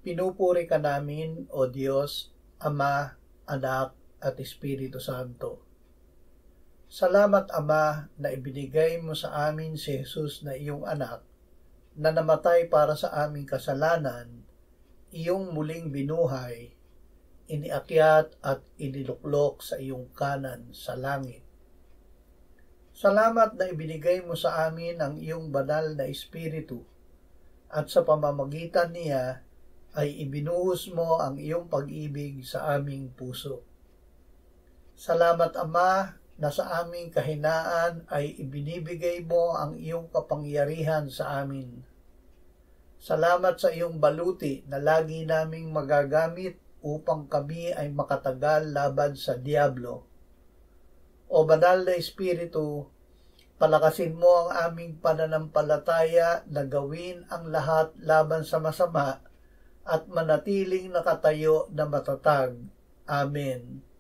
Pinupuri ka namin, O Diyos, Ama, Anak, at Espiritu Santo. Salamat, Ama, na ibinigay mo sa amin si Jesus na iyong anak, na namatay para sa aming kasalanan, iyong muling binuhay, iniakyat at iniluklok sa iyong kanan sa langit. Salamat na ibinigay mo sa amin ang iyong banal na Espiritu, at sa pamamagitan niya ay ibinuhos mo ang iyong pag-ibig sa aming puso. Salamat, Ama, na sa aming kahinaan ay ibinibigay mo ang iyong kapangyarihan sa amin. Salamat sa iyong baluti na lagi naming magagamit upang kami ay makatagal laban sa diablo. O banal na Espiritu, palakasin mo ang aming pananampalataya na gawin ang lahat laban sa masama at manatiling nakatayo na matatag. Amen.